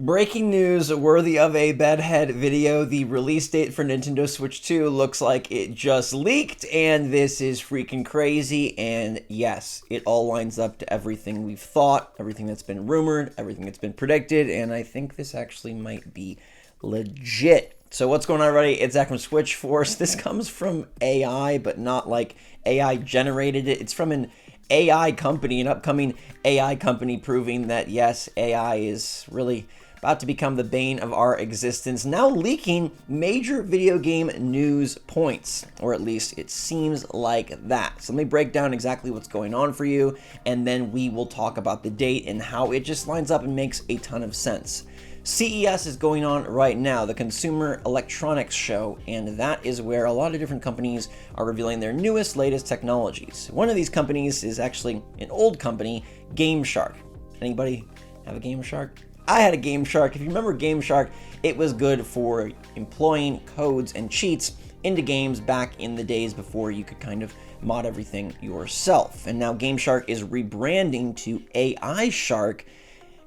Breaking news worthy of a bedhead video. The release date for Nintendo Switch 2 looks like it just leaked, and this is freaking crazy. And yes, it all lines up to everything we've thought, everything that's been rumored, everything that's been predicted, and I think this actually might be legit. So what's going on, everybody? It's Zach from SwitchForce. This comes from AI, but not like AI generated it. It's from an AI company, an upcoming AI company, proving that yes, AI is really about to become the bane of our existence, now leaking major video game news points, or at least it seems like that. So let me break down exactly what's going on for you, and then we will talk about the date and how it just lines up and makes a ton of sense. CES is going on right now, the Consumer Electronics Show, and that is where a lot of different companies are revealing their newest, latest technologies. One of these companies is actually an old company, Game Shark. Anybody have a Game Shark? I had a Game Shark. If you remember Game Shark, it was good for employing codes and cheats into games back in the days before you could kind of mod everything yourself. And now Game Shark is rebranding to AI Shark,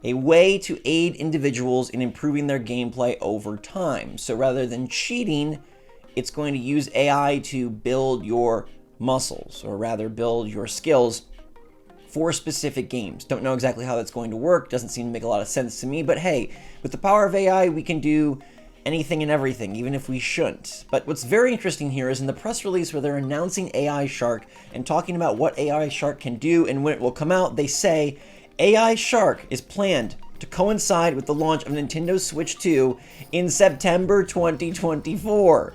a way to aid individuals in improving their gameplay over time. So rather than cheating, it's going to use AI to build your muscles, or rather build your skills for specific games. Don't know exactly how that's going to work, doesn't seem to make a lot of sense to me, but hey, with the power of AI, we can do anything and everything, even if we shouldn't. But what's very interesting here is in the press release where they're announcing AI Shark and talking about what AI Shark can do and when it will come out, they say AI Shark is planned to coincide with the launch of Nintendo Switch 2 in September 2024.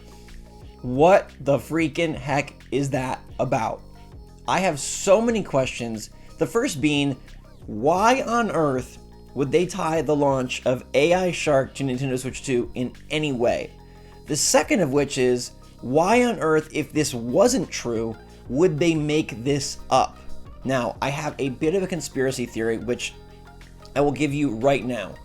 What the freaking heck is that about? I have so many questions. The first being, why on earth would they tie the launch of AI Shark to Nintendo Switch 2 in any way? The second of which is, why on earth, if this wasn't true, would they make this up? Now, I have a bit of a conspiracy theory, which I will give you right now.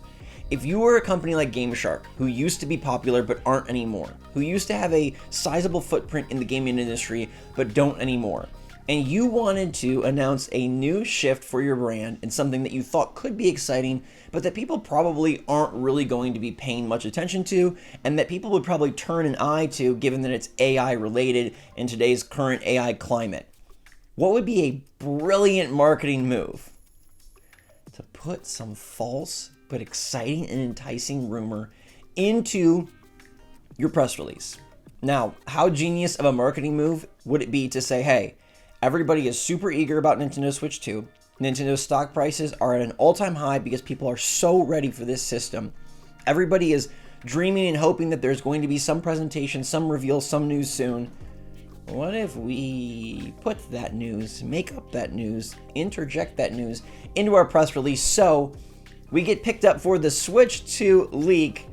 If you were a company like Game Shark, who used to be popular but aren't anymore, who used to have a sizable footprint in the gaming industry but don't anymore, and you wanted to announce a new shift for your brand and something that you thought could be exciting, but that people probably aren't really going to be paying much attention to, and that people would probably turn an eye to given that it's AI related in today's current AI climate, what would be a brilliant marketing move? To put some false but exciting and enticing rumor into your press release. Now, how genius of a marketing move would it be to say, hey, everybody is super eager about Nintendo Switch 2. Nintendo's stock prices are at an all-time high because people are so ready for this system. Everybody is dreaming and hoping that there's going to be some presentation, some reveal, some news soon. What if we put that news, make up that news, interject that news into our press release so we get picked up for the Switch 2 leak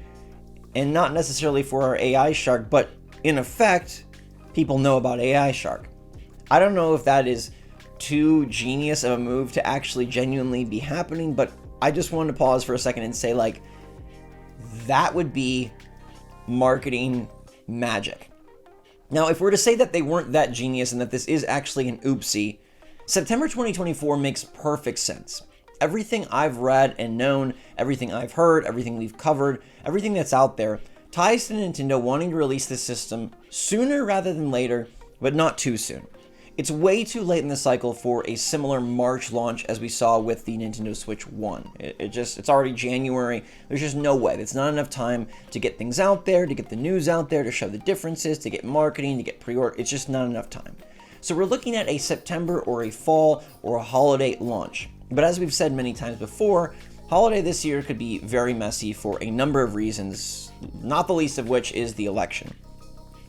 and not necessarily for our AI Shark, but in effect, people know about AI Shark. I don't know if that is too genius of a move to actually genuinely be happening, but I just wanted to pause for a second and say, like, that would be marketing magic. Now, if we're to say that they weren't that genius and that this is actually an oopsie, September 2024 makes perfect sense. Everything I've read and known, everything I've heard, everything we've covered, everything that's out there ties to Nintendo wanting to release this system sooner rather than later, but not too soon. It's way too late in the cycle for a similar March launch as we saw with the Nintendo Switch 1. It's already January. There's just no way. It's not enough time to get things out there, to get the news out there, to show the differences, to get marketing, to get pre-order. It's just not enough time. So we're looking at a September or a fall or a holiday launch. But as we've said many times before, holiday this year could be very messy for a number of reasons, not the least of which is the election.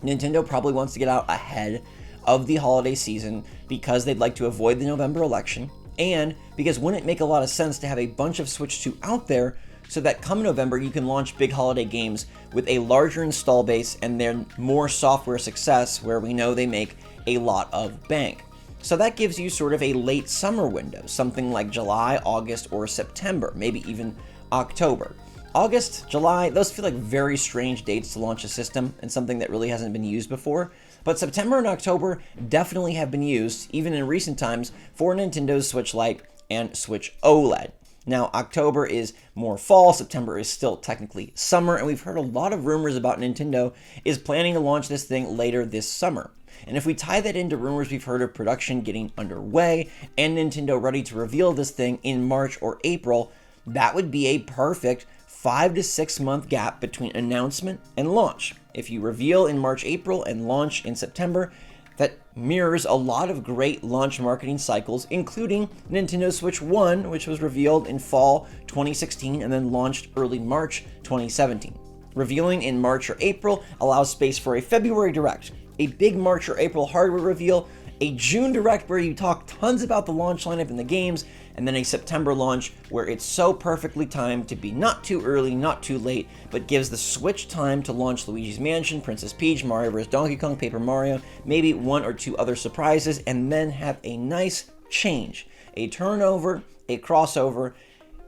Nintendo probably wants to get out ahead of the holiday season because they'd like to avoid the November election, and because wouldn't it make a lot of sense to have a bunch of Switch 2 out there so that come November you can launch big holiday games with a larger install base and then more software success where we know they make a lot of bank. So that gives you sort of a late summer window, something like July, August, or September, maybe even October. August, July, those feel like very strange dates to launch a system and something that really hasn't been used before. But September and October definitely have been used, even in recent times, for Nintendo's Switch Lite and Switch OLED. Now, October is more fall, September is still technically summer, and we've heard a lot of rumors about Nintendo is planning to launch this thing later this summer. And if we tie that into rumors we've heard of production getting underway and Nintendo ready to reveal this thing in March or April, that would be a perfect 5 to 6 month gap between announcement and launch. If you reveal in March, April, and launch in September, that mirrors a lot of great launch marketing cycles, including Nintendo Switch 1, which was revealed in fall 2016 and then launched early March 2017. Revealing in March or April allows space for a February Direct, a big March or April hardware reveal, a June Direct where you talk tons about the launch lineup and the games, and then a September launch where it's so perfectly timed to be not too early, not too late, but gives the Switch time to launch Luigi's Mansion, Princess Peach, Mario vs. Donkey Kong, Paper Mario, maybe 1 or 2 other surprises, and then have a nice change, a turnover, a crossover,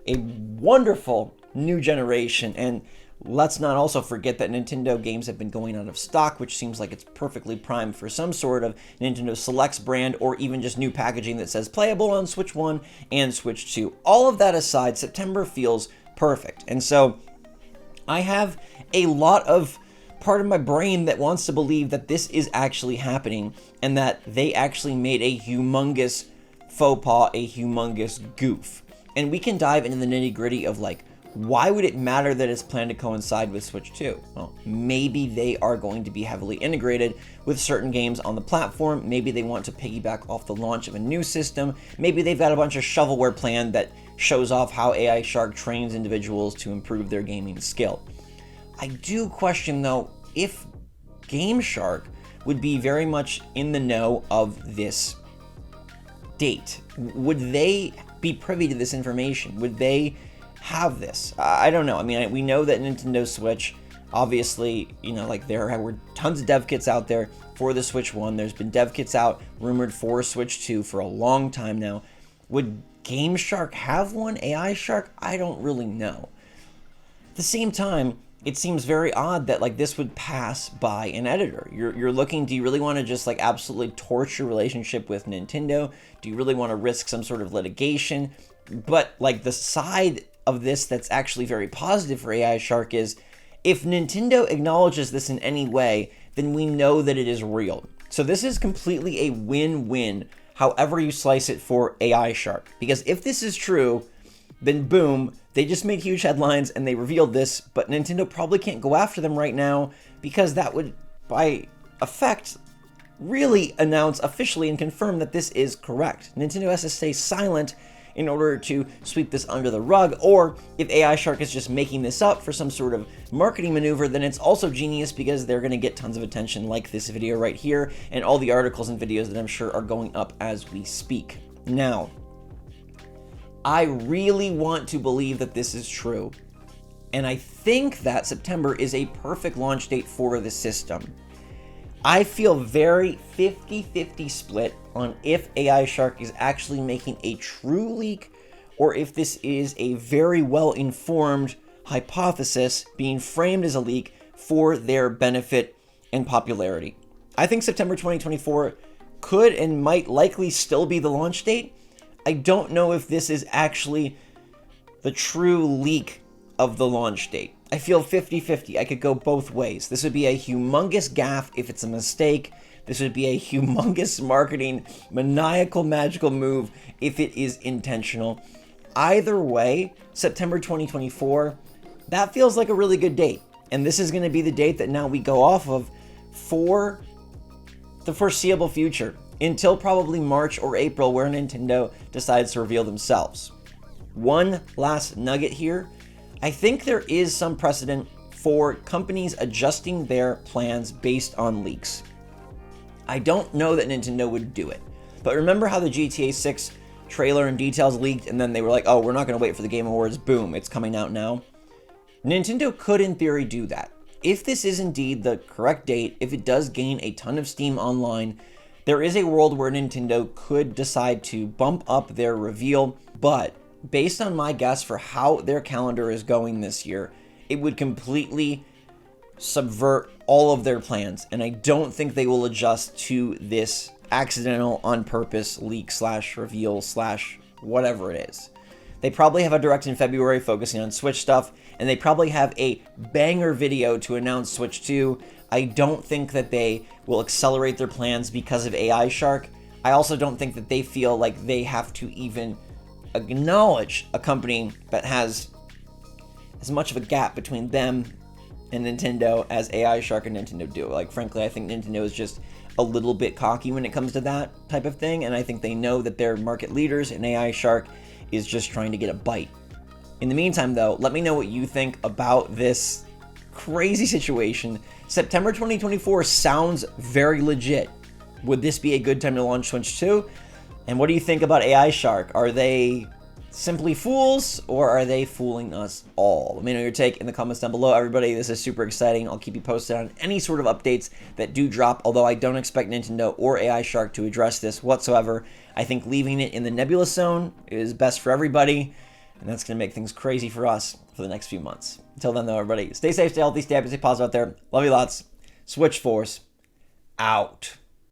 a wonderful new generation. And let's not also forget that Nintendo games have been going out of stock, which seems like it's perfectly primed for some sort of Nintendo Selects brand or even just new packaging that says playable on Switch 1 and Switch 2. All of that aside, September feels perfect. And so I have a lot of part of my brain that wants to believe that this is actually happening and that they actually made a humongous faux pas, a humongous goof. And we can dive into the nitty-gritty of like, why would it matter that it's planned to coincide with Switch 2? Well, maybe they are going to be heavily integrated with certain games on the platform. Maybe they want to piggyback off the launch of a new system. Maybe they've got a bunch of shovelware planned that shows off how AI Shark trains individuals to improve their gaming skill. I do question, though, if Game Shark would be very much in the know of this date. Would they be privy to this information? Would they have this? I don't know. I mean, we know that Nintendo Switch, obviously, like there were tons of dev kits out there for the Switch 1. There's been dev kits out rumored for Switch 2 for a long time now. Would Game Shark have one? AI Shark? I don't really know. At the same time, it seems very odd that like this would pass by an editor. You're looking, do you really want to just like absolutely torch your relationship with Nintendo? Do you really want to risk some sort of litigation? But like the side of this that's actually very positive for AI Shark is if Nintendo acknowledges this in any way, then we know that it is real. So this is completely a win-win, however you slice it, for AI Shark. Because if this is true, then boom, they just made huge headlines and they revealed this, but Nintendo probably can't go after them right now because that would, by effect, really announce officially and confirm that this is correct. Nintendo has to stay silent in order to sweep this under the rug, or if AI Shark is just making this up for some sort of marketing maneuver, then it's also genius because they're going to get tons of attention like this video right here and all the articles and videos that I'm sure are going up as we speak. Now, I really want to believe that this is true, and I think that September is a perfect launch date for the system. I feel very 50-50 split on if AI Shark is actually making a true leak or if this is a very well-informed hypothesis being framed as a leak for their benefit and popularity. I think September 2024 could and might likely still be the launch date. I don't know if this is actually the true leak of the launch date. I feel 50-50. I could go both ways. This would be a humongous gaffe if it's a mistake. This would be a humongous marketing, maniacal, magical move if it is intentional. Either way, September 2024, that feels like a really good date. And this is going to be the date that now we go off of for the foreseeable future, until probably March or April, where Nintendo decides to reveal themselves. One last nugget here. I think there is some precedent for companies adjusting their plans based on leaks. I don't know that Nintendo would do it, but remember how the GTA 6 trailer and details leaked and then they were like, oh, we're not going to wait for the Game Awards, boom, it's coming out now? Nintendo could in theory do that. If this is indeed the correct date, if it does gain a ton of steam online, there is a world where Nintendo could decide to bump up their reveal, but based on my guess for how their calendar is going this year, it would completely subvert all of their plans, and I don't think they will adjust to this accidental, on purpose leak / reveal / whatever it is. They probably have a direct in February focusing on Switch stuff, and they probably have a banger video to announce Switch 2. I don't think that they will accelerate their plans because of AI Shark. I also don't think that they feel like they have to even acknowledge a company that has as much of a gap between them and Nintendo as AI Shark and Nintendo do. Like, frankly, I think Nintendo is just a little bit cocky when it comes to that type of thing, and I think they know that they're market leaders, and AI Shark is just trying to get a bite. In the meantime, though, let me know what you think about this crazy situation. September 2024 sounds very legit. Would this be a good time to launch Switch 2? And what do you think about AI Shark? Are they simply fools, or are they fooling us all? Let me know your take in the comments down below, everybody. This is super exciting. I'll keep you posted on any sort of updates that do drop, although I don't expect Nintendo or AI Shark to address this whatsoever. I think leaving it in the nebulous zone is best for everybody, and that's going to make things crazy for us for the next few months. Until then, though, everybody, stay safe, stay healthy, stay happy, stay positive out there. Love you lots. SwitchForce, out.